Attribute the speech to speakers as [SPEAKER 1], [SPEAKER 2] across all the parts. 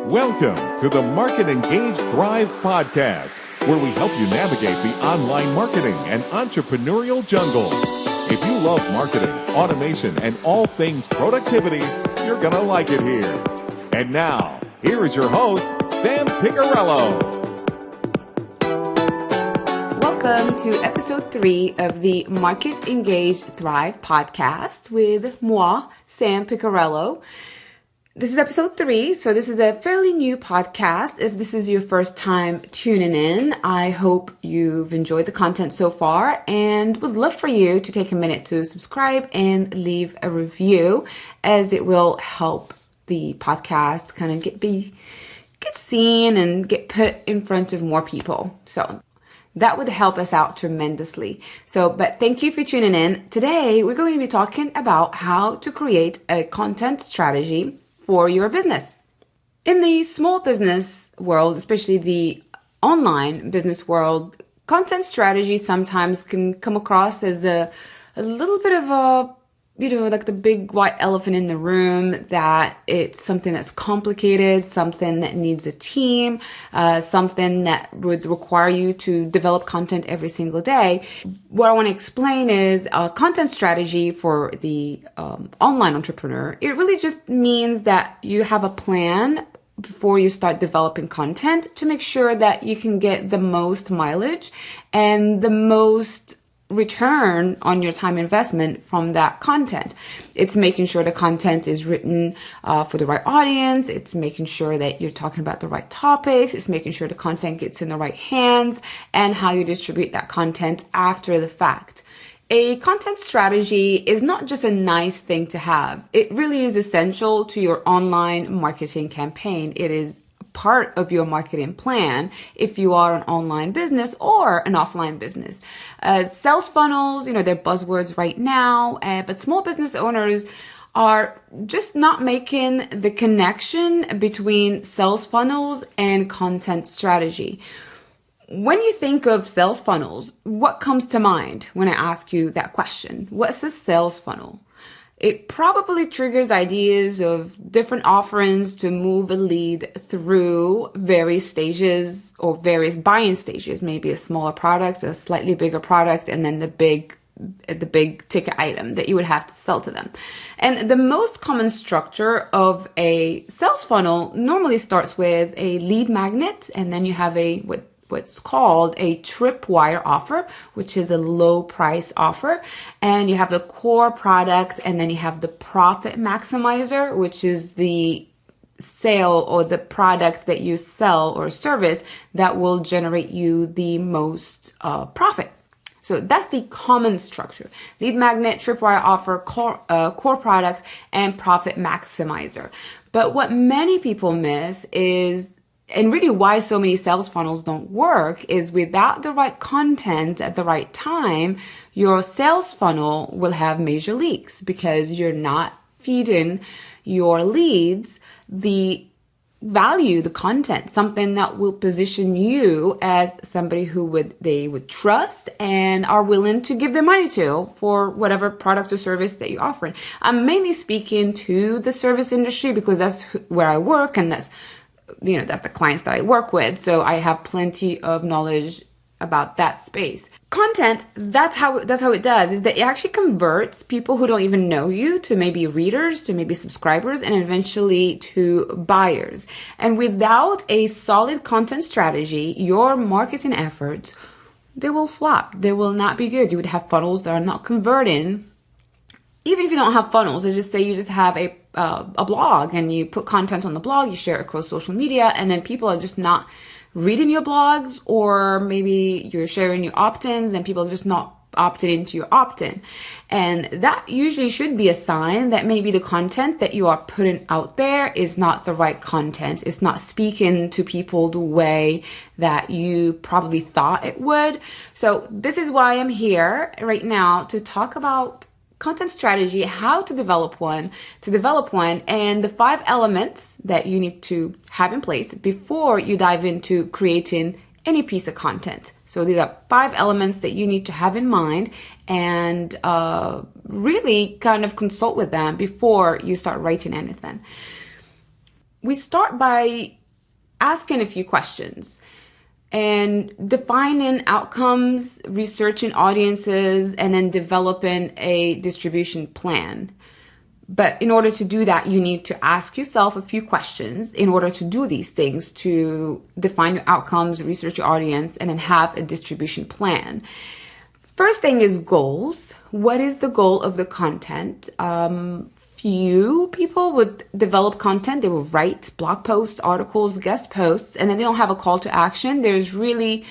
[SPEAKER 1] Welcome to the Market Engage Thrive podcast, where we help you navigate the online marketing and entrepreneurial jungle. If you love marketing, automation, and all things productivity, you're going to like it here. And now, here is your host, Sam Picarello.
[SPEAKER 2] Welcome to episode 3 of the Market Engage Thrive podcast with moi, Sam Picarello. This is episode 3, so this is a fairly new podcast. If this is your first time tuning in, I hope you've enjoyed the content so far and would love for you to take a minute to subscribe and leave a review, as it will help the podcast kind of get seen and get put in front of more people. So that would help us out tremendously. But thank you for tuning in. Today, we're going to be talking about how to create a content strategy for your business. In the small business world, especially the online business world, content strategy sometimes can come across as a little bit of like the big white elephant in the room, that it's something that's complicated, something that needs a team, something that would require you to develop content every single day. What I want to explain is a content strategy for the online entrepreneur. It really just means that you have a plan before you start developing content to make sure that you can get the most mileage and the most return on your time investment from that content. It's making sure the content is written for the right audience. It's making sure that you're talking about the right topics. It's making sure the content gets in the right hands, and how you distribute that content after the fact. A content strategy is not just a nice thing to have. It really is essential to your online marketing campaign. It is part of your marketing plan if you are an online business or an offline business. Sales funnels, they're buzzwords right now, but small business owners are just not making the connection between sales funnels and content strategy. When you think of sales funnels, what comes to mind when I ask you that question? What's a sales funnel? It probably triggers ideas of different offerings to move a lead through various stages or various buying stages, maybe a smaller product, a slightly bigger product, and then the big ticket item that you would have to sell to them. And the most common structure of a sales funnel normally starts with a lead magnet, and then you have what's called a tripwire offer, which is a low price offer. And you have the core product, and then you have the profit maximizer, which is the sale or the product that you sell or service that will generate you the most profit. So that's the common structure: lead magnet, tripwire offer, core products, and profit maximizer. But what many people miss is, and really why so many sales funnels don't work, is without the right content at the right time, your sales funnel will have major leaks because you're not feeding your leads the value, the content, something that will position you as somebody who they would trust and are willing to give their money to for whatever product or service that you're offering. I'm mainly speaking to the service industry because that's where I work, and that's the clients that I work with. So I have plenty of knowledge about that space. Content, that's how it does, is that it actually converts people who don't even know you to maybe readers, to maybe subscribers, and eventually to buyers. And without a solid content strategy, your marketing efforts, they will flop. They will not be good. You would have funnels that are not converting. Even if you don't have funnels, let's just say you just have a blog and you put content on the blog, you share it across social media, and then people are just not reading your blogs, or maybe you're sharing your opt-ins and people are just not opted into your opt-in. And that usually should be a sign that maybe the content that you are putting out there is not the right content. It's not speaking to people the way that you probably thought it would. So this is why I'm here right now to talk about content strategy, how to develop one, and the 5 elements that you need to have in place before you dive into creating any piece of content. So these are 5 elements that you need to have in mind and really kind of consult with them before you start writing anything. we start by asking a few questions and defining outcomes, researching audiences, and then developing a distribution plan. But in order to do that, you need to ask yourself a few questions in order to do these things, to define your outcomes, research your audience, and then have a distribution plan. First thing is goals. What is the goal of the content? Few people would develop content. They will write blog posts, articles, guest posts, and then they don't have a call to action. There's really,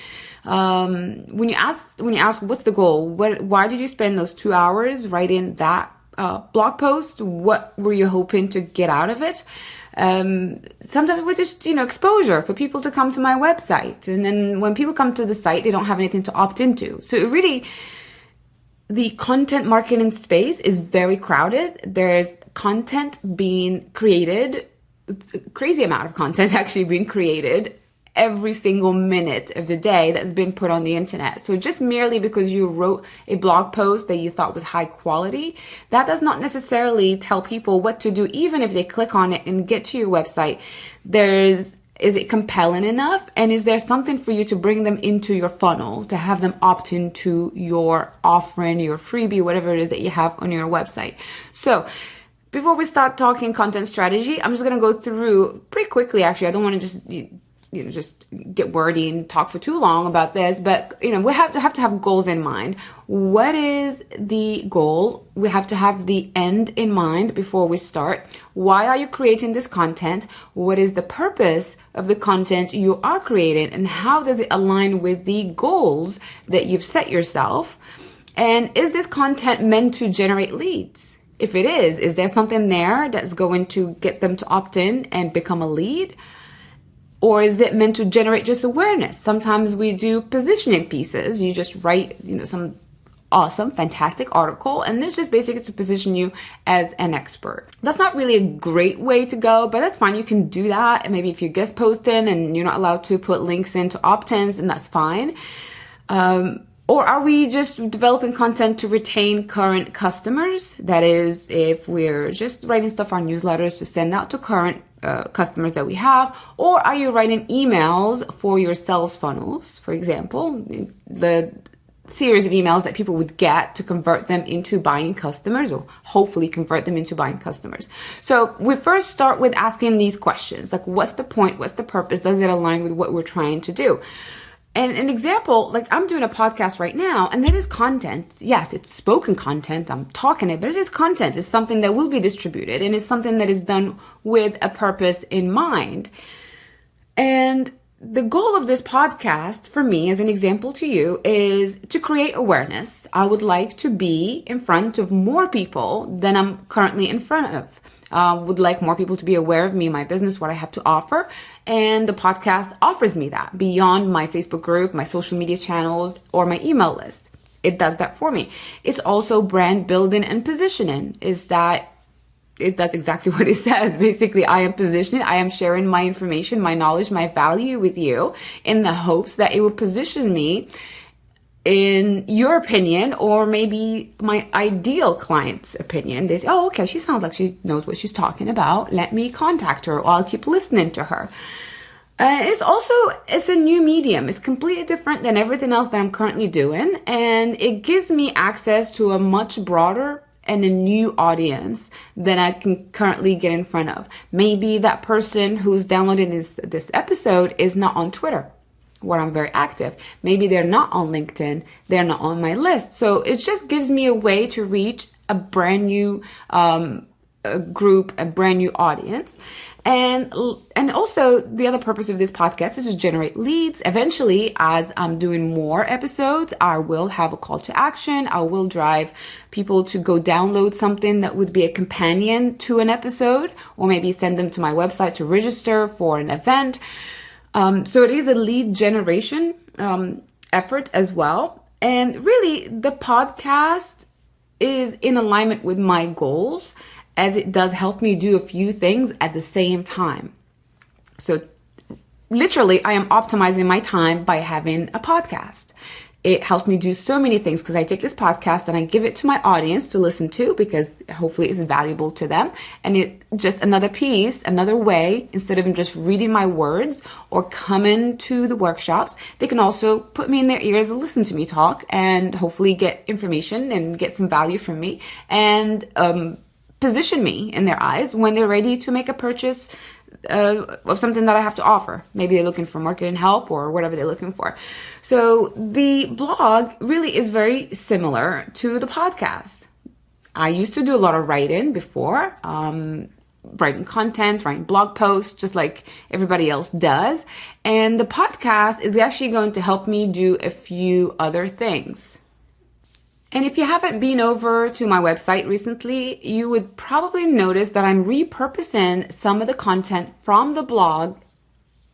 [SPEAKER 2] when you ask what's the goal? Why did you spend those 2 hours writing that blog post? What were you hoping to get out of it? Sometimes it was just, exposure for people to come to my website. And then when people come to the site, they don't have anything to opt into. So it really, the content marketing space is very crowded. There's content being created, crazy amount of content actually being created every single minute of the day that's been put on the internet. So just merely because you wrote a blog post that you thought was high quality, that does not necessarily tell people what to do, even if they click on it and get to your website. Is it compelling enough? And is there something for you to bring them into your funnel, to have them opt into your offering, your freebie, whatever it is that you have on your website? So before we start talking content strategy, I'm just going to go through pretty quickly. Actually, I don't want to just get wordy and talk for too long about this, but we have to have goals in mind. What is the goal? We have to have the end in mind before we start. Why are you creating this content? What is the purpose of the content you are creating, and how does it align with the goals that you've set yourself? And is this content meant to generate leads? If it is there something there that's going to get them to opt in and become a lead? Or is it meant to generate just awareness? Sometimes we do positioning pieces. You just write, some awesome, fantastic article, and it's just basically to position you as an expert. That's not really a great way to go, but that's fine. You can do that. And maybe if you're guest posting and you're not allowed to put links into opt-ins, and that's fine. Or are we just developing content to retain current customers? That is, if we're just writing stuff on newsletters to send out to current customers that we have. Or are you writing emails for your sales funnels, for example, the series of emails that people would get to convert them into buying customers, or hopefully convert them into buying customers. So we first start with asking these questions, like what's the point? What's the purpose? Does it align with what we're trying to do? And an example, like I'm doing a podcast right now, and that is content. Yes, it's spoken content. I'm talking it, but it is content. It's something that will be distributed, and it's something that is done with a purpose in mind. And the goal of this podcast, for me, as an example to you, is to create awareness. I would like to be in front of more people than I'm currently in front of. Would like more people to be aware of me, my business, what I have to offer. And the podcast offers me that beyond my Facebook group, my social media channels, or my email list. It does that for me. It's also brand building and positioning. It does exactly what it says. Basically, I am positioning, I am sharing my information, my knowledge, my value with you in the hopes that it will position me in your opinion, or maybe my ideal client's opinion. They say, oh, okay, she sounds like she knows what she's talking about. Let me contact her, or I'll keep listening to her. It's a new medium. It's completely different than everything else that I'm currently doing. And it gives me access to a much broader and a new audience than I can currently get in front of. Maybe that person who's downloading this episode is not on Twitter, where I'm very active. Maybe they're not on LinkedIn. They're not on my list. So it just gives me a way to reach a brand new group, a brand new audience. And also the other purpose of this podcast is to generate leads. Eventually, as I'm doing more episodes, I will have a call to action. I will drive people to go download something that would be a companion to an episode, or maybe send them to my website to register for an event. So it is a lead generation effort as well. And really, the podcast is in alignment with my goals, as it does help me do a few things at the same time. So literally, I am optimizing my time by having a podcast. It helps me do so many things because I take this podcast and I give it to my audience to listen to because hopefully it's valuable to them. And it just another piece, another way, instead of just reading my words or coming to the workshops, they can also put me in their ears and listen to me talk and hopefully get information and get some value from me and position me in their eyes when they're ready to make a purchase of something that I have to offer. Maybe they're looking for marketing help or whatever they're looking for. So the blog really is very similar to the podcast. I used to do a lot of writing before, writing content, writing blog posts, just like everybody else does. And the podcast is actually going to help me do a few other things. And if you haven't been over to my website recently, you would probably notice that I'm repurposing some of the content from the blog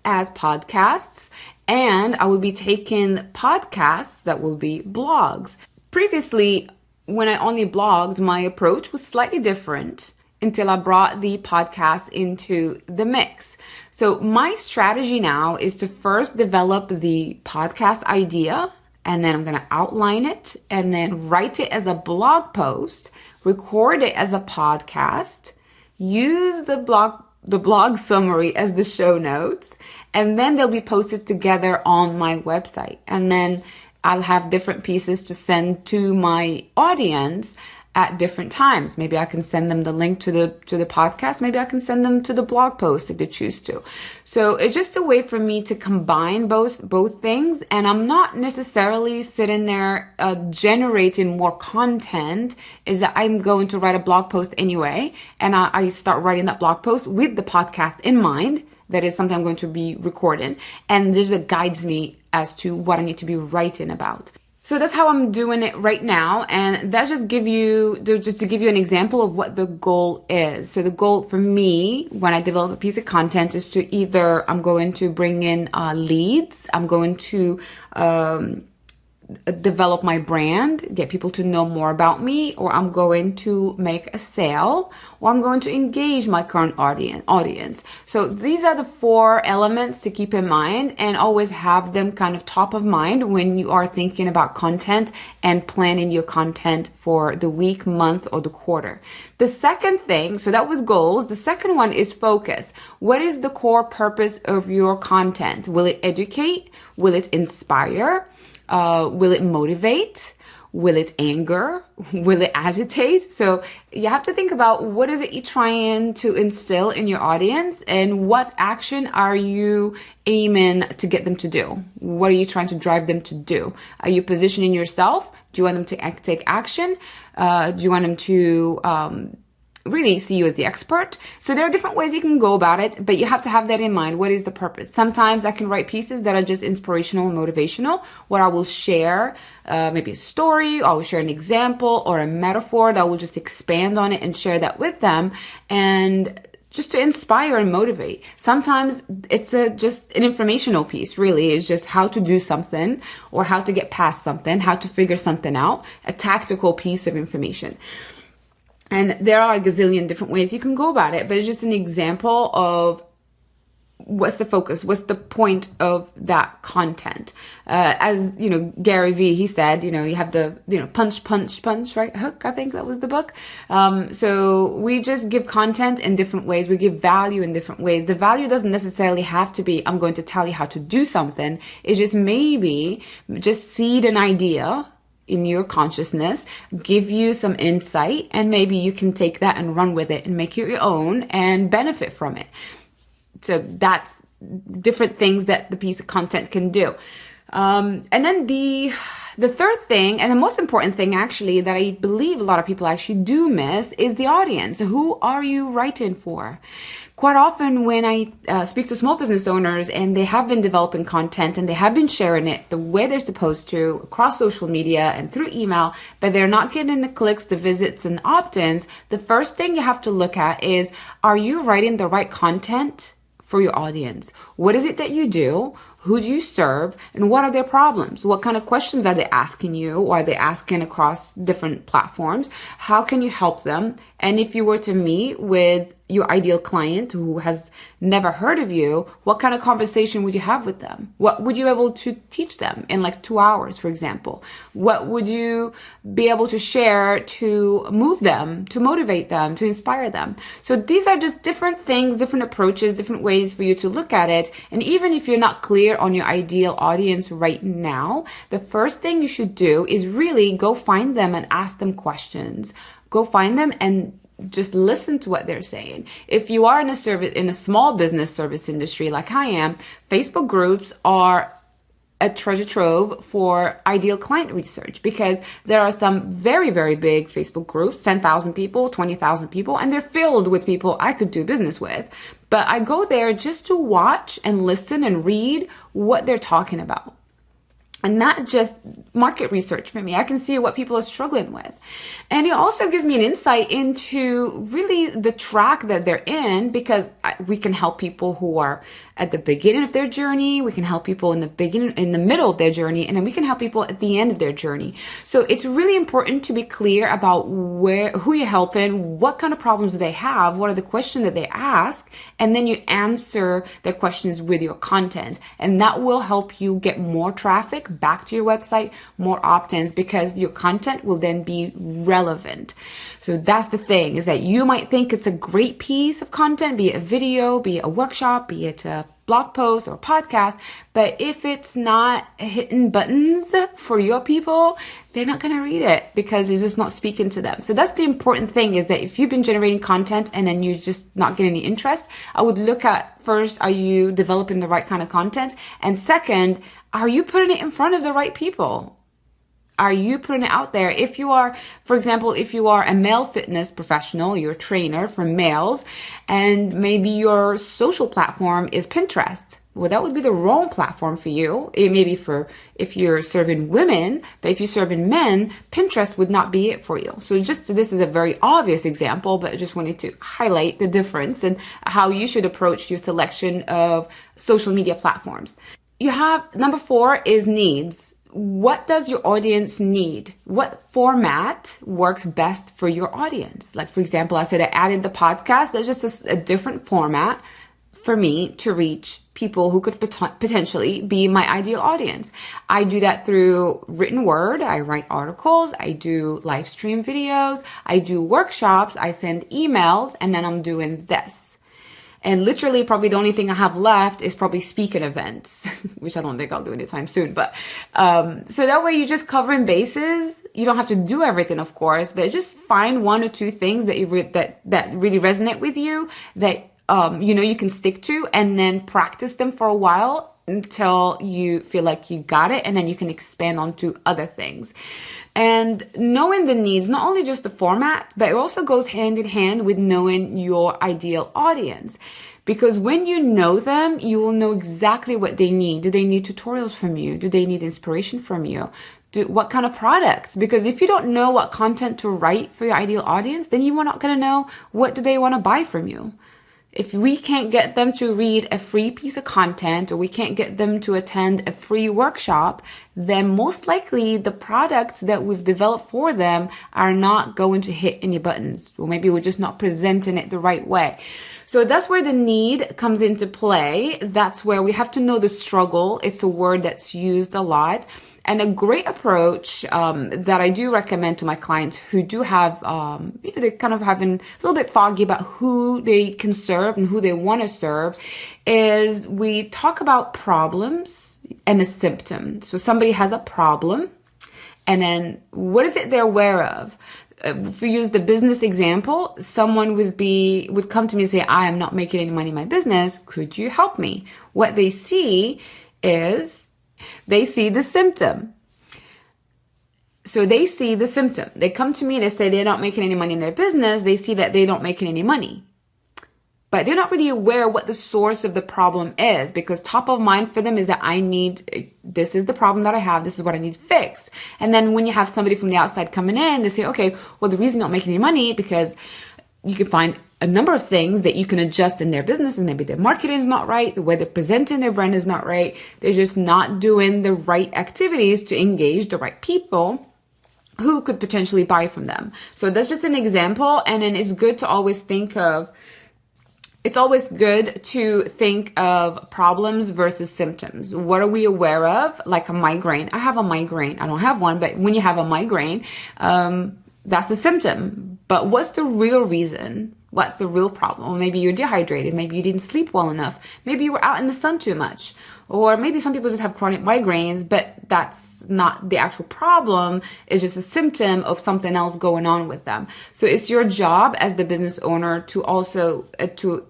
[SPEAKER 2] as podcasts, and I will be taking podcasts that will be blogs. Previously, when I only blogged, my approach was slightly different until I brought the podcast into the mix. So my strategy now is to first develop the podcast idea, and then I'm going to outline it and then write it as a blog post, record it as a podcast, use the blog summary as the show notes, and then they'll be posted together on my website. And then I'll have different pieces to send to my audience at different times. Maybe I can send them the link to the podcast. Maybe I can send them to the blog post if they choose to. So it's just a way for me to combine both things. And I'm not necessarily sitting there generating more content. Is that I'm going to write a blog post anyway. And I start writing that blog post with the podcast in mind. That is something I'm going to be recording. And this guides me as to what I need to be writing about. So that's how I'm doing it right now. And that just to give you an example of what the goal is. So the goal for me when I develop a piece of content is to either I'm going to bring in leads, I'm going to develop my brand, get people to know more about me, or I'm going to make a sale, or I'm going to engage my current audience. So these are the 4 elements to keep in mind and always have them kind of top of mind when you are thinking about content and planning your content for the week, month, or the quarter. The second thing, so that was goals. The second one is focus. What is the core purpose of your content? Will it educate? Will it inspire? Will it motivate? Will it anger? Will it agitate? So you have to think about what is it you're trying to instill in your audience and what action are you aiming to get them to do? What are you trying to drive them to do? Are you positioning yourself? Do you want them to take action? Do you want them to really see you as the expert? So there are different ways you can go about it, but you have to have that in mind. What is the purpose? Sometimes I can write pieces that are just inspirational and motivational, where I will share maybe a story, or I will share an example or a metaphor that I will just expand on it and share that with them, and just to inspire and motivate. Sometimes it's just an informational piece, really. It's just how to do something or how to get past something, how to figure something out, a tactical piece of information. And there are a gazillion different ways you can go about it, but it's just an example of what's the focus, what's the point of that content. As, Gary Vee, he said, you have the, punch, right? Hook, I think that was the book. So we just give content in different ways. We give value in different ways. The value doesn't necessarily have to be, I'm going to tell you how to do something. It's just maybe just seed an idea in your consciousness, give you some insight, and maybe you can take that and run with it and make it your own and benefit from it. So that's different things that the piece of content can do. And then the third thing, and the most important thing actually, that I believe a lot of people actually do miss, is the audience. Who are you writing for? Quite often when I speak to small business owners and they have been developing content and they have been sharing it the way they're supposed to across social media and through email, but they're not getting the clicks, the visits, and opt-ins, the first thing you have to look at is, are you writing the right content for your audience? What is it that you do? Who do you serve? And what are their problems? What kind of questions are they asking you? Or are they asking across different platforms? How can you help them? And if you were to meet with your ideal client who has never heard of you, what kind of conversation would you have with them? What would you be able to teach them in like 2 hours, for example? What would you be able to share to move them, to motivate them, to inspire them? So these are just different things, different approaches, different ways for you to look at it. And even if you're not clear on your ideal audience right now, the first thing you should do is really go find them and ask them questions. Go find them and just listen to what they're saying. If you are in a small business service industry like I am, Facebook groups are a treasure trove for ideal client research, because there are some very, very big Facebook groups, 10,000 people, 20,000 people, and they're filled with people I could do business with. But I go there just to watch and listen and read what they're talking about. And not just market research for me. I can see what people are struggling with. And it also gives me an insight into really the track that they're in, because we can help people who are at the beginning of their journey. We can help people in the middle of their journey, and then we can help people at the end of their journey. So it's really important to be clear about who you're helping, what kind of problems do they have, what are the questions that they ask, and then you answer their questions with your content. And that will help you get more traffic back to your website, more opt-ins, because your content will then be relevant. So that's the thing, is that you might think it's a great piece of content, be it a video, be it a workshop, be it a blog post or podcast, but if it's not hitting buttons for your people, they're not going to read it because you're just not speaking to them. So that's the important thing, is that if you've been generating content and then you're just not getting any interest, I would look at first, are you developing the right kind of content? And second, are you putting it in front of the right people? Are you putting it out there? If you are, for example, if you are a male fitness professional, you're a trainer for males, and maybe your social platform is Pinterest, well, that would be the wrong platform for you. It may be for if you're serving women, but if you're serving men, Pinterest would not be it for you. So this is a very obvious example, but I just wanted to highlight the difference and how you should approach your selection of social media platforms. You have number 4 is needs. What does your audience need? What format works best for your audience? Like, for example, I said I added the podcast. That's just a different format for me to reach people who could potentially be my ideal audience. I do that through written word. I write articles. I do live stream videos. I do workshops. I send emails, and then I'm doing this. And literally probably the only thing I have left is probably speaking events, which I don't think I'll do anytime soon. But so that way you're just covering bases. You don't have to do everything, of course, but just find 1 or 2 things that that really resonate with you, that you can stick to, and then practice them for a while until you feel like you got it, and then you can expand onto other things. And knowing the needs, not only just the format, but it also goes hand in hand with knowing your ideal audience. Because when you know them, you will know exactly what they need. Do they need tutorials from you? Do they need inspiration from you? What kind of products? Because if you don't know what content to write for your ideal audience, then you are not going to know what do they want to buy from you. If we can't get them to read a free piece of content, or we can't get them to attend a free workshop, then most likely the products that we've developed for them are not going to hit any buttons, or maybe we're just not presenting it the right way. So that's where the need comes into play. That's where we have to know the struggle. It's a word that's used a lot. And a great approach that I do recommend to my clients who do have, they're kind of having a little bit foggy about who they can serve and who they want to serve, is we talk about problems and a symptom. So somebody has a problem, and then what is it they're aware of? If we use the business example, someone would come to me and say, I am not making any money in my business. Could you help me? What they see is, they see the symptom. So they see the symptom. They come to me and they say they're not making any money in their business. They see that they don't make any money. But they're not really aware what the source of the problem is, because top of mind for them is that this is the problem that I have. This is what I need to fix. And then when you have somebody from the outside coming in, they say, okay, well, the reason you're not making any money because you can find a number of things that you can adjust in their business, and maybe their marketing is not right, the way they're presenting their brand is not right. They're just not doing the right activities to engage the right people who could potentially buy from them. So that's just an example. And then it's good to always think of it's always good to think of problems versus symptoms. What are we aware of? Like a migraine. I have a migraine. I don't have one, but when you have a migraine, that's a symptom. But what's the real reason? What's the real problem? Or maybe you're dehydrated. Maybe you didn't sleep well enough. Maybe you were out in the sun too much. Or maybe some people just have chronic migraines, but that's not the actual problem. It's just a symptom of something else going on with them. So it's your job as the business owner to also,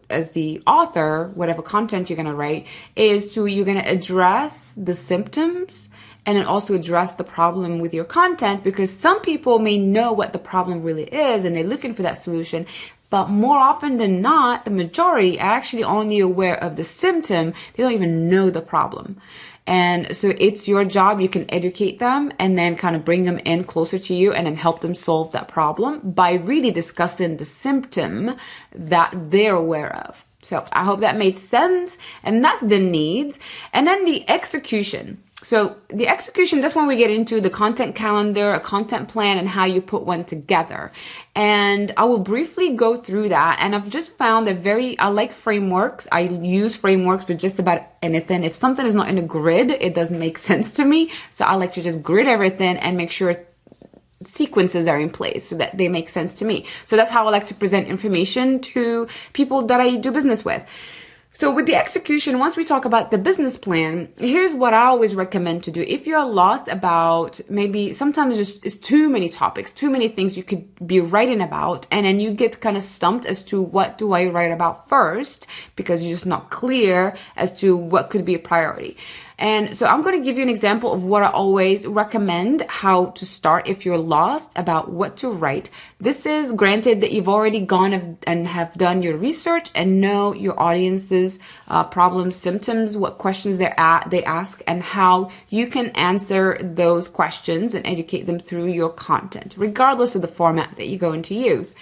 [SPEAKER 2] as the author, whatever content you're going to write, you're going to address the symptoms and then also address the problem with your content, because some people may know what the problem really is and they're looking for that solution. But more often than not, the majority are actually only aware of the symptom. They don't even know the problem. And so it's your job. You can educate them and then kind of bring them in closer to you and then help them solve that problem by really discussing the symptom that they're aware of. So I hope that made sense. And that's the needs. And then the execution. So the execution, that's when we get into the content calendar, a content plan, and how you put one together. And I will briefly go through that. And I've just found I like frameworks. I use frameworks for just about anything. If something is not in a grid, it doesn't make sense to me. So I like to just grid everything and make sure sequences are in place so that they make sense to me. So that's how I like to present information to people that I do business with. So with the execution, once we talk about the business plan, here's what I always recommend to do. If you're lost about maybe sometimes it's too many topics, too many things you could be writing about, and then you get kind of stumped as to what do I write about first because you're just not clear as to what could be a priority. And so I'm going to give you an example of what I always recommend how to start if you're lost about what to write. This is granted that you've already gone and have done your research and know your audience's problems, symptoms, what questions they ask, and how you can answer those questions and educate them through your content, regardless of the format that you're going to use.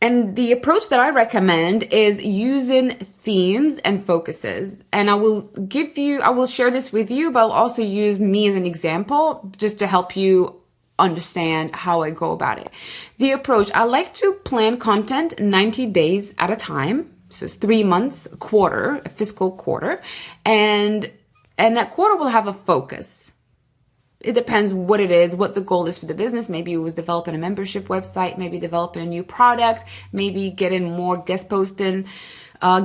[SPEAKER 2] And the approach that I recommend is using themes and focuses. And I will share this with you, but I'll also use me as an example just to help you understand how I go about it. The approach, I like to plan content 90 days at a time. So it's 3 months, a quarter, a fiscal quarter. And that quarter will have a focus. It depends what it is, what the goal is for the business. Maybe it was developing a membership website, maybe developing a new product, maybe getting more guest posting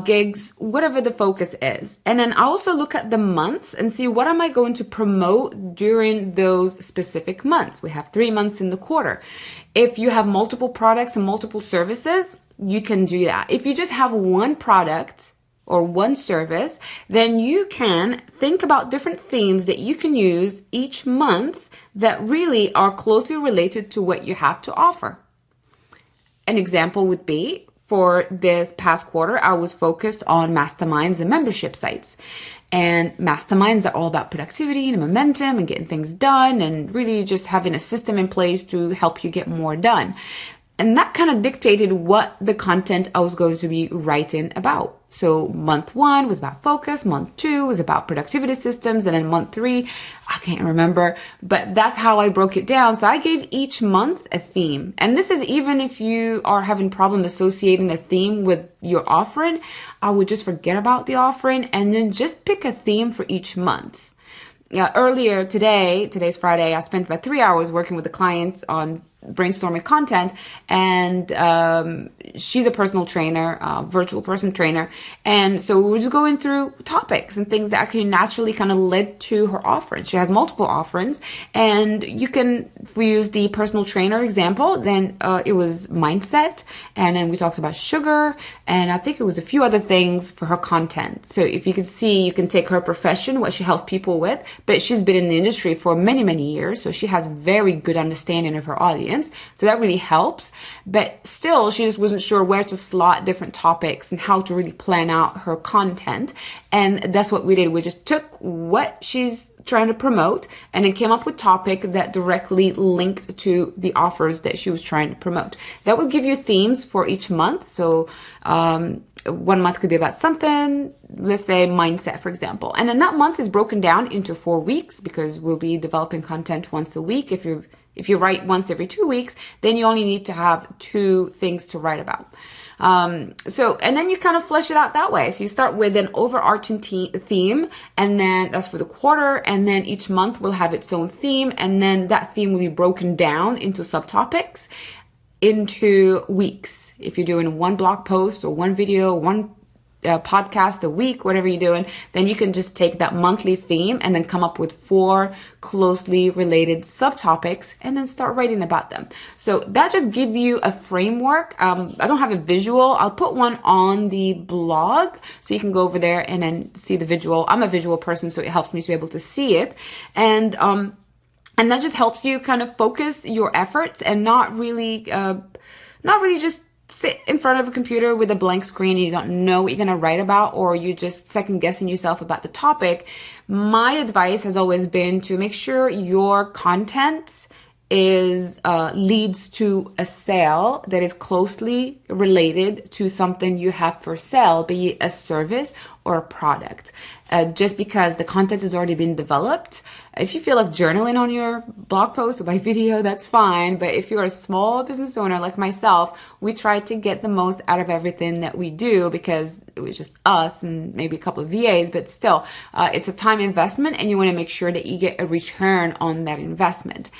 [SPEAKER 2] gigs, whatever the focus is. And then I also look at the months and see what am I going to promote during those specific months. We have 3 months in the quarter. If you have multiple products and multiple services, you can do that. If you just have one product or one service, then you can think about different themes that you can use each month that really are closely related to what you have to offer. An example would be, for this past quarter, I was focused on masterminds and membership sites. And masterminds are all about productivity and momentum and getting things done and really just having a system in place to help you get more done. And that kind of dictated what the content I was going to be writing about. So month 1 was about focus, month 2 was about productivity systems, and then month 3, I can't remember, but that's how I broke it down. So I gave each month a theme. And this is even if you are having problem associating a theme with your offering, I would just forget about the offering and then just pick a theme for each month. Earlier today's Friday, I spent about 3 hours working with a client on brainstorming content, and she's a personal trainer, virtual person trainer, and so we were just going through topics and things that actually naturally kind of led to her offerings. She has multiple offerings, and you can, if we use the personal trainer example, then it was mindset, and then we talked about sugar, and I think it was a few other things for her content. So if you can see, you can take her profession, what she helps people with, but she's been in the industry for many, many years, so she has very good understanding of her audience. So that really helps. But still, she just wasn't sure where to slot different topics and how to really plan out her content. And that's what we did. We just took what she's trying to promote and then came up with topic that directly linked to the offers that she was trying to promote. That would give you themes for each month. So, 1 month could be about something, let's say mindset, for example. And then that month is broken down into 4 weeks because we'll be developing content once a week. If you write once every 2 weeks, then you only need to have 2 things to write about. And then you kind of flesh it out that way. So you start with an overarching theme, and then that's for the quarter, and then each month will have its own theme, and then that theme will be broken down into subtopics, into weeks. If you're doing one blog post or one video, one podcast a week, whatever you're doing, then you can just take that monthly theme and then come up with 4 closely related subtopics and then start writing about them. So that just gives you a framework. I don't have a visual. I'll put one on the blog so you can go over there and then see the visual. I'm a visual person, so it helps me to be able to see it. And that just helps you kind of focus your efforts and not really just sit in front of a computer with a blank screen and you don't know what you're going to write about, or you just second guessing yourself about the topic. My advice has always been to make sure your content leads to a sale that is closely related to something you have for sale, be it a service or a product. Just because the content has already been developed, if you feel like journaling on your blog post or by video, that's fine. But if you're a small business owner like myself, we try to get the most out of everything that we do, because it was just us and maybe a couple of VAs, but still, it's a time investment and you want to make sure that you get a return on that investment.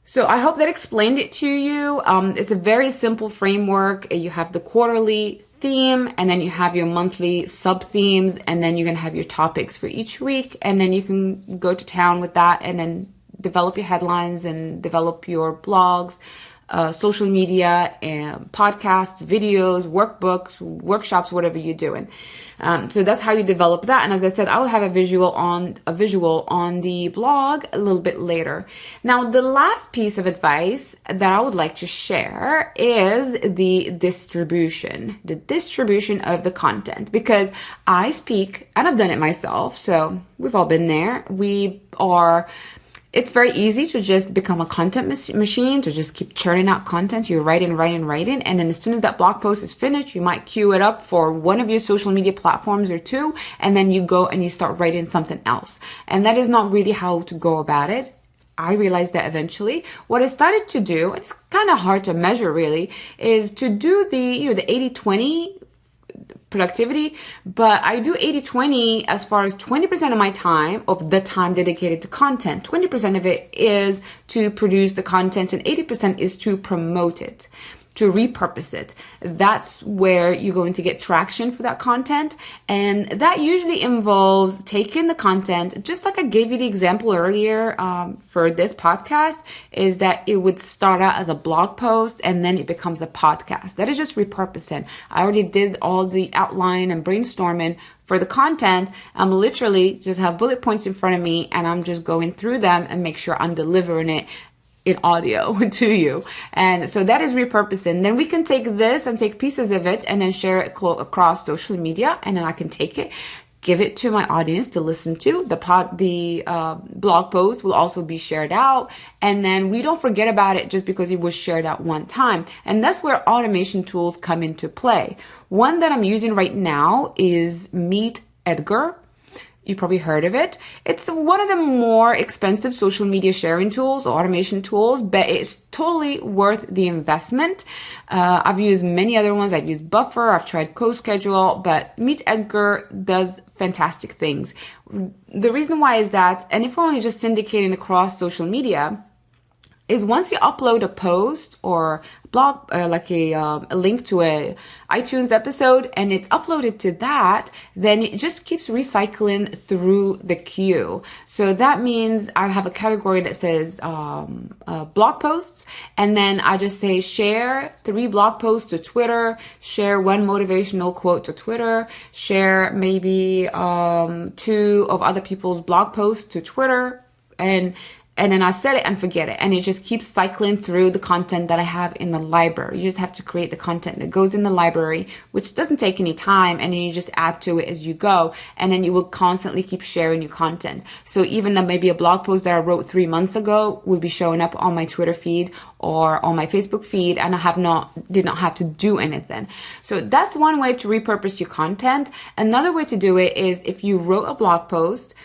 [SPEAKER 2] So I hope that explained it to you. It's a very simple framework. You have the quarterly theme, and then you have your monthly sub-themes, and then you're going to have your topics for each week, and then you can go to town with that and then develop your headlines and develop your blogs, social media, and podcasts, videos, workbooks, workshops, whatever you're doing. So that's how you develop that. And as I said, I will have a visual on the blog a little bit later. Now, the last piece of advice that I would like to share is the distribution of the content, because I speak, and I've done it myself. So we've all been there. It's very easy to just become a content machine, to just keep churning out content. You're writing. And then as soon as that blog post is finished, you might queue it up for one of your social media platforms or 2. And then you go and you start writing something else. And that is not really how to go about it. I realized that eventually. What I started to do, and it's kind of hard to measure really, is to do the 80-20 productivity, but I do 80-20 as far as 20% of my time, of the time dedicated to content. 20% of it is to produce the content, and 80% is to promote it, to repurpose it. That's where you're going to get traction for that content. And that usually involves taking the content, just like I gave you the example earlier for this podcast, is that it would start out as a blog post and then it becomes a podcast. That is just repurposing. I already did all the outline and brainstorming for the content. I'm literally just have bullet points in front of me and I'm just going through them and make sure I'm delivering it in audio to you. And so that is repurposing. Then we can take this and take pieces of it and then share it across social media. And then I can take it, give it to my audience to listen to. The blog post will also be shared out. And then we don't forget about it just because it was shared out one time. And that's where automation tools come into play. One that I'm using right now is Meet Edgar. You probably heard of it. It's one of the more expensive social media sharing tools or automation tools, but it's totally worth the investment. I've used many other ones. I've used Buffer. I've tried CoSchedule, but Meet Edgar does fantastic things. The reason why is that, and if we're only just syndicating across social media, is once you upload a post or blog, like a link to a iTunes episode, and it's uploaded to that, then it just keeps recycling through the queue. So that means I have a category that says blog posts, and then I just say share 3 blog posts to Twitter, share 1 motivational quote to Twitter, share maybe 2 of other people's blog posts to Twitter, and then I set it and forget it. And it just keeps cycling through the content that I have in the library. You just have to create the content that goes in the library, which doesn't take any time. And then you just add to it as you go. And then you will constantly keep sharing your content. So even maybe a blog post that I wrote 3 months ago will be showing up on my Twitter feed or on my Facebook feed. And I did not have to do anything. So that's one way to repurpose your content. Another way to do it is if you wrote a blog post,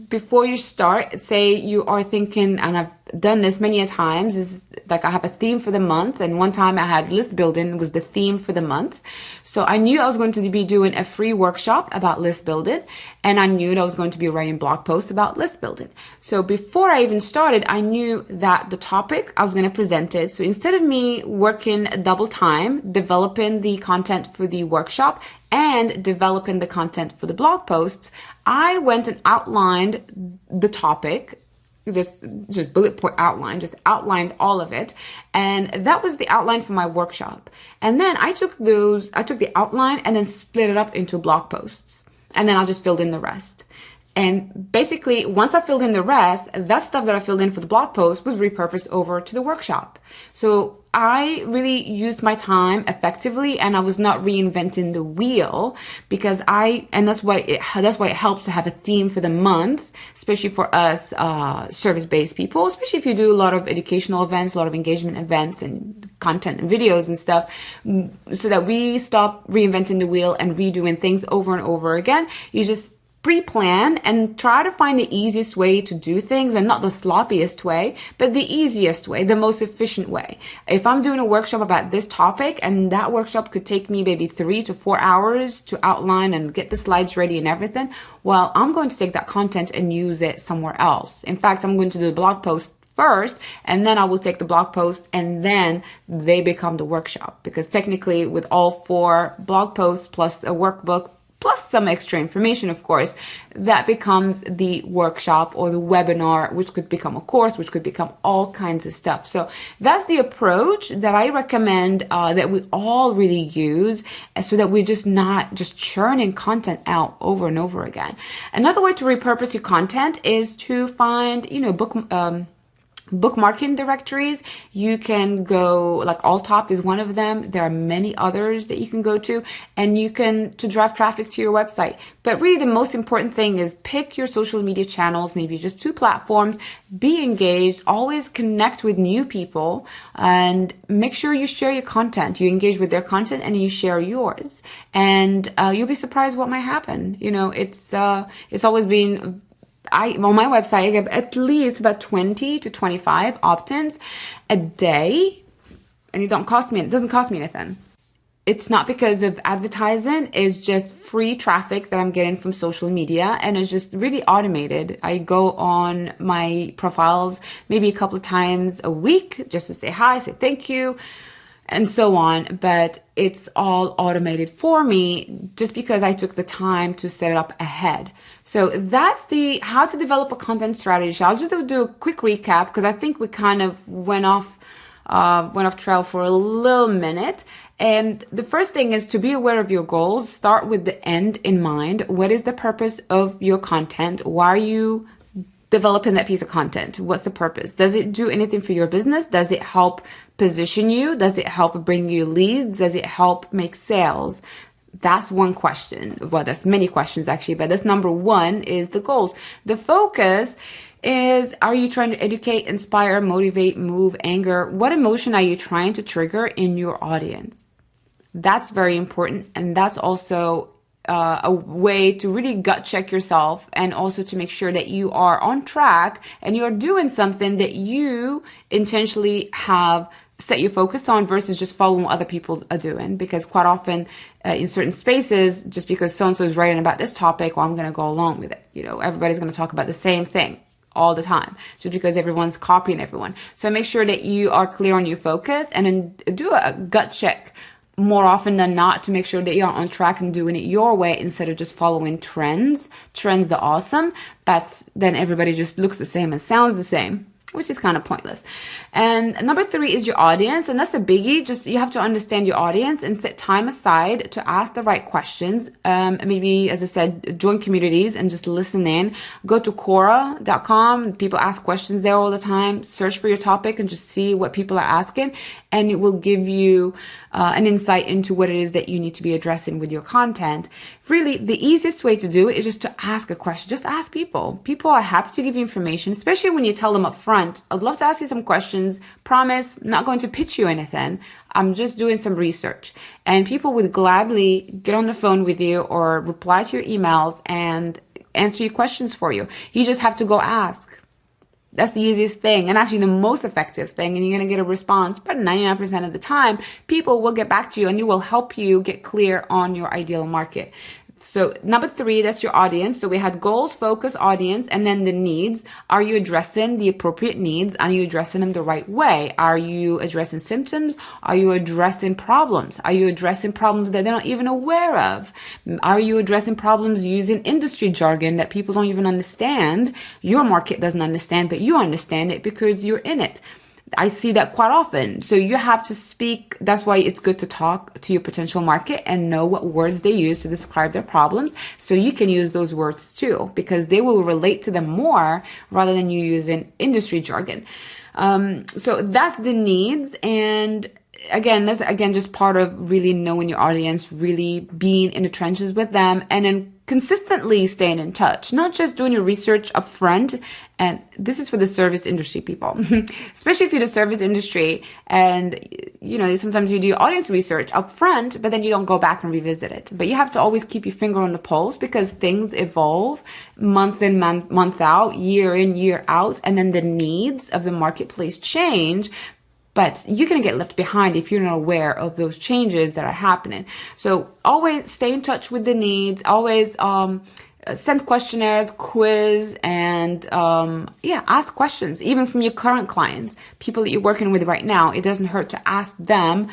[SPEAKER 2] before you start, say you are thinking, and I've done this many a times, is like I have a theme for the month, and one time I had list building was the theme for the month. So I knew I was going to be doing a free workshop about list building, and I knew that I was going to be writing blog posts about list building. So before I even started, I knew that the topic I was going to present it. So instead of me working double time, developing the content for the workshop and developing the content for the blog posts, I went and outlined the topic, just bullet point outline, just outlined all of it. And that was the outline for my workshop. And then I took the outline and then split it up into blog posts. And then I just filled in the rest. And basically, once I filled in the rest, that stuff that I filled in for the blog post was repurposed over to the workshop. So I really used my time effectively, and I was not reinventing the wheel, because that's why it helps to have a theme for the month, especially for us service-based people, especially if you do a lot of educational events, a lot of engagement events and content and videos and stuff, so that we stop reinventing the wheel and redoing things over and over again. You just pre-plan and try to find the easiest way to do things, and not the sloppiest way, but the easiest way, the most efficient way. If I'm doing a workshop about this topic, and that workshop could take me maybe 3 to 4 hours to outline and get the slides ready and everything, well, I'm going to take that content and use it somewhere else. In fact, I'm going to do the blog post first, and then I will take the blog post, and then they become the workshop, because technically with all 4 blog posts plus a workbook plus some extra information, of course, that becomes the workshop or the webinar, which could become a course, which could become all kinds of stuff. So that's the approach that I recommend that we all really use, so that we're just not just churning content out over and over again. Another way to repurpose your content is to find, bookmarking directories. You can go, like Alltop is one of them. There are many others that you can go to, and to drive traffic to your website. But really the most important thing is pick your social media channels, maybe just 2 platforms, be engaged, always connect with new people, and make sure you share your content. You engage with their content and you share yours, and you'll be surprised what might happen. It's always been, on my website, I get at least about 20 to 25 opt-ins a day, and it doesn't cost me anything. It's not because of advertising, it's just free traffic that I'm getting from social media, and it's just really automated. I go on my profiles maybe a couple of times a week just to say hi, say thank you, and so on, but it's all automated for me just because I took the time to set it up ahead. So that's the how to develop a content strategy. I'll just do a quick recap, because I think we kind of went off trail for a little minute. And the first thing is to be aware of your goals. Start with the end in mind. What is the purpose of your content? Why are you developing that piece of content? What's the purpose? Does it do anything for your business? Does it help position you? Does it help bring you leads? Does it help make sales? That's one question. Well, there's many questions actually, but that's number 1 is the goals. The focus is, are you trying to educate, inspire, motivate, move, anger? What emotion are you trying to trigger in your audience? That's very important. And that's also a way to really gut check yourself, and also to make sure that you are on track and you're doing something that you intentionally have set your focus on, versus just following what other people are doing. Because quite often in certain spaces, just because so-and-so is writing about this topic, well, I'm going to go along with it. Everybody's going to talk about the same thing all the time, just because everyone's copying everyone. So make sure that you are clear on your focus, and then do a gut check more often than not to make sure that you're on track and doing it your way, instead of just following trends. Trends are awesome, but then everybody just looks the same and sounds the same, which is kind of pointless. And number 3 is your audience. And that's a biggie. Just, you have to understand your audience and set time aside to ask the right questions. Maybe, as I said, join communities and just listen in. Go to Quora.com. People ask questions there all the time. Search for your topic and just see what people are asking. And it will give you an insight into what it is that you need to be addressing with your content. Really, the easiest way to do it is just to ask a question. Just ask people. People are happy to give you information, especially when you tell them up front, I'd love to ask you some questions. Promise, I'm not going to pitch you anything. I'm just doing some research. And people would gladly get on the phone with you or reply to your emails and answer your questions for you. You just have to go ask. That's the easiest thing and actually the most effective thing. And you're going to get a response. But 99% of the time, people will get back to you and you will help you get clear on your ideal market. So number 3, that's your audience. So we had goals, focus, audience, and then the needs. Are you addressing the appropriate needs? Are you addressing them the right way? Are you addressing symptoms? Are you addressing problems? Are you addressing problems that they're not even aware of? Are you addressing problems using industry jargon that people don't even understand? Your market doesn't understand, but you understand it because you're in it. I see that quite often. So you have to speak. That's why it's good to talk to your potential market and know what words they use to describe their problems. So you can use those words too, because they will relate to them more rather than you using industry jargon. So that's the needs. And again, that's just part of really knowing your audience, really being in the trenches with them, and then consistently staying in touch, not just doing your research up front. And this is for the service industry people, especially if you're the service industry and, sometimes you do audience research up front, but then you don't go back and revisit it. But you have to always keep your finger on the pulse because things evolve month in, month out, year in, year out. And then the needs of the marketplace change. But you're going to get left behind if you're not aware of those changes that are happening. So always stay in touch with the needs. Always send questionnaires, quiz, and ask questions. Even from your current clients, people that you're working with right now, it doesn't hurt to ask them,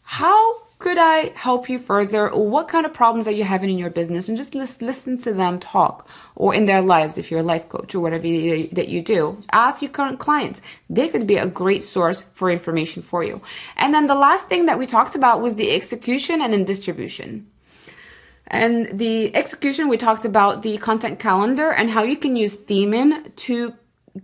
[SPEAKER 2] how could I help you further? What kind of problems are you having in your business? And just listen to them talk, or in their lives if you're a life coach or whatever that you do. Ask your current clients. They could be a great source for information for you. And then the last thing that we talked about was the execution and then distribution. And the execution, we talked about the content calendar and how you can use theming to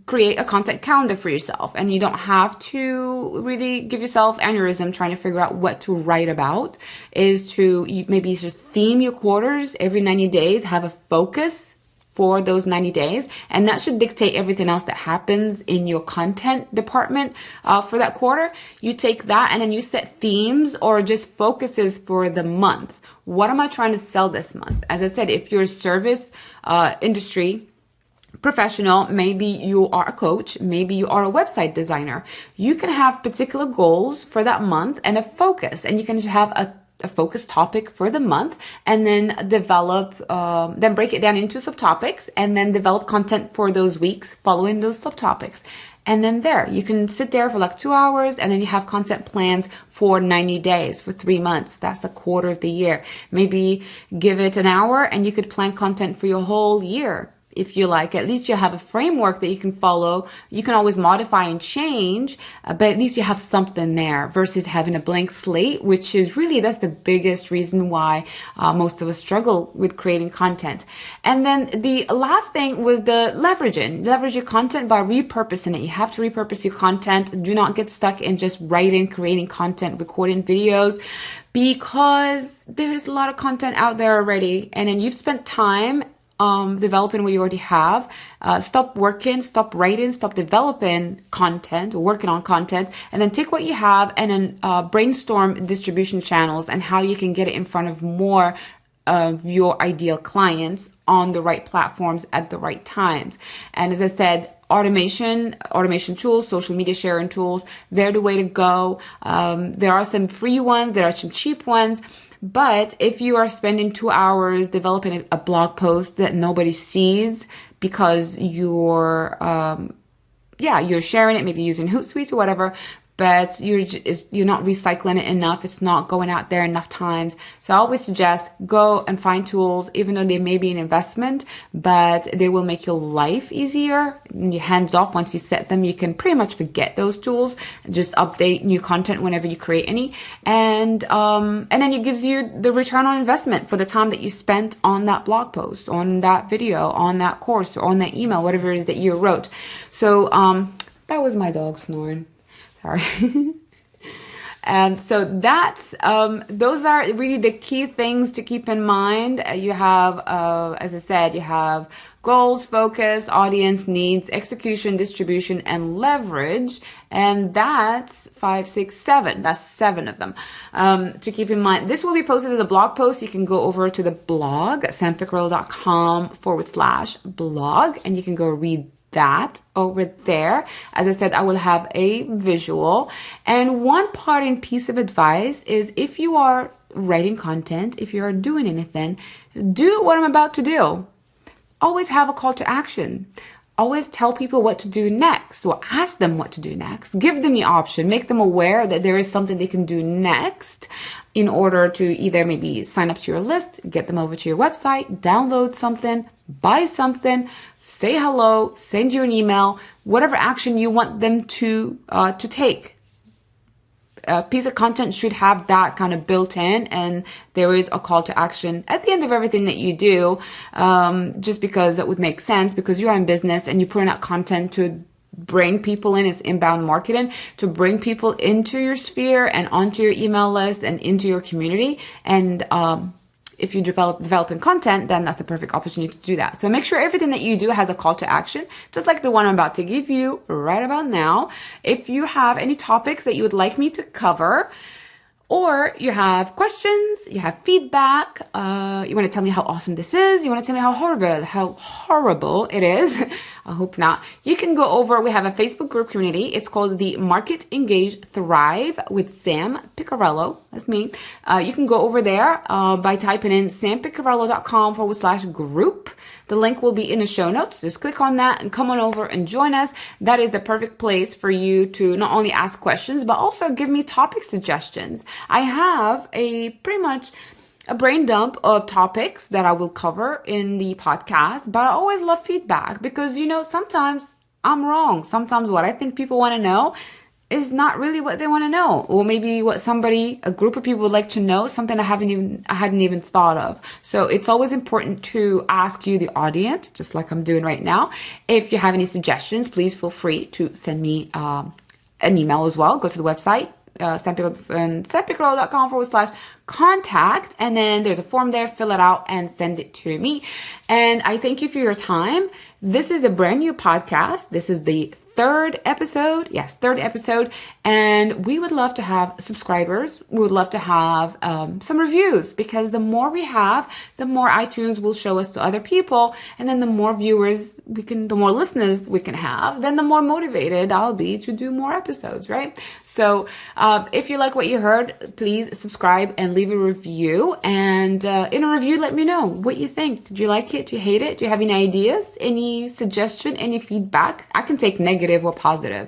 [SPEAKER 2] create a content calendar for yourself. And you don't have to really give yourself aneurysm trying to figure out what to write about. Is to maybe just theme your quarters every 90 days, have a focus for those 90 days. And that should dictate everything else that happens in your content department for that quarter. You take that and then you set themes or just focuses for the month. What am I trying to sell this month? As I said, if you're a service industry professional, maybe you are a coach, maybe you are a website designer, you can have particular goals for that month and a focus, and you can just have a focus topic for the month and then then break it down into subtopics and then develop content for those weeks following those subtopics. And then you can sit there for like 2 hours and then you have content plans for 90 days, for 3 months. That's a quarter of the year. Maybe give it an hour and you could plan content for your whole year. If you like, at least you have a framework that you can follow. You can always modify and change, but at least you have something there versus having a blank slate, which is really, that's the biggest reason why most of us struggle with creating content. And then the last thing was the leveraging. Leverage your content by repurposing it. You have to repurpose your content. Do not get stuck in just writing, creating content, recording videos, because there's a lot of content out there already. And then you've spent time developing what you already have. Stop working, stop writing, stop developing content, working on content, and then take what you have and then brainstorm distribution channels and how you can get it in front of more of your ideal clients on the right platforms at the right times. And as I said, automation tools, social media sharing tools, they're the way to go. There are some free ones, there are some cheap ones. But if you are spending 2 hours developing a blog post that nobody sees because you're sharing it, maybe using Hootsuite or whatever, but you're not recycling it enough. It's not going out there enough times. So I always suggest go and find tools, even though they may be an investment, but they will make your life easier. When you're hands off, once you set them, you can pretty much forget those tools. Just update new content whenever you create any. And then it gives you the return on investment for the time that you spent on that blog post, on that video, on that course, or on that email, whatever it is that you wrote. So, that was my dog snoring. Sorry. And so those are really the key things to keep in mind. You have, as I said, you have goals, focus, audience, needs, execution, distribution, and leverage. And that's 5, 6, 7. That's 7 of them to keep in mind. This will be posted as a blog post. You can go over to the blog, sampicarello.com/blog, and you can go read that over there. As I said, I will have a visual. And one parting piece of advice is if you are writing content, if you are doing anything, do what I'm about to do. Always have a call to action. Always tell people what to do next, or ask them what to do next. Give them the option. Make them aware that there is something they can do next in order to either maybe sign up to your list, get them over to your website, download something, buy something, say hello, send you an email, whatever action you want them to take. A piece of content should have that kind of built in, and there is a call to action at the end of everything that you do, just because that would make sense, because you're in business and you put out content to bring people in. It's inbound marketing to bring people into your sphere and onto your email list and into your community. And if you developing content, then that's the perfect opportunity to do that. So make sure everything that you do has a call to action, just like the one I'm about to give you right about now. If you have any topics that you would like me to cover, or you have questions, you have feedback, you want to tell me how awesome this is, you want to tell me how horrible it is, I hope not. You can go over, we have a Facebook group community. It's called the Market, Engage, Thrive with Sam Picarello. That's me. You can go over there by typing in sampicarello.com/group. The link will be in the show notes. Just click on that and come on over and join us. That is the perfect place for you to not only ask questions, but also give me topic suggestions. I have pretty much a brain dump of topics that I will cover in the podcast, but I always love feedback because, sometimes I'm wrong. Sometimes what I think people want to know is not really what they want to know, or maybe what a group of people would like to know, something I hadn't even thought of. So it's always important to ask you, the audience, just like I'm doing right now. If you have any suggestions, please feel free to send me an email as well. Go to the website, sampicarello.com/contact, and then there's a form there. Fill it out and send it to me. And I thank you for your time. This is a brand new podcast. This is the third episode. Yes, third episode. And we would love to have subscribers. We would love to have some reviews, because the more we have, the more iTunes will show us to other people. And then the more viewers the more listeners we can have, then the more motivated I'll be to do more episodes, right? So if you like what you heard, please subscribe and leave a review. And in a review, let me know what you think. Did you like it? Do you hate it? Do you have any ideas? Any suggestion? Any feedback? I can take negative or positive.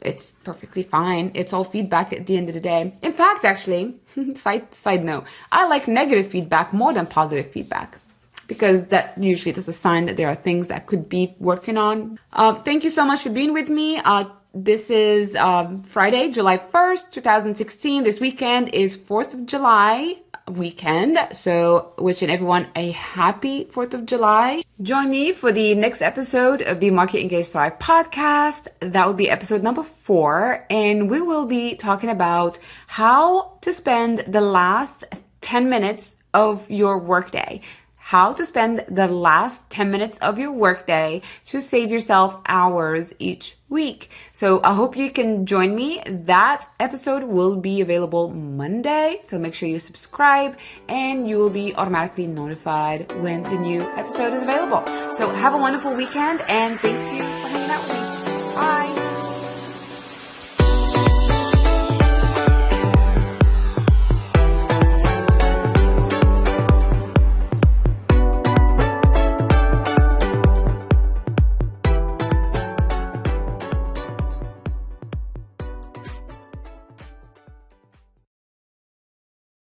[SPEAKER 2] It's perfectly fine. It's all feedback at the end of the day. In fact, actually, side note, I like negative feedback more than positive feedback, because that usually is a sign that there are things that could be working on. Thank you so much for being with me. This is Friday, July 1st, 2016. This weekend is 4th of July weekend. So wishing everyone a happy 4th of July. Join me for the next episode of the Market, Engage, Thrive podcast. That will be episode number 4. And we will be talking about how to spend the last 10 minutes of your workday. How to spend the last 10 minutes of your workday to save yourself hours each week. So I hope you can join me. That episode will be available Monday. So make sure you subscribe and you will be automatically notified when the new episode is available. So have a wonderful weekend, and thank you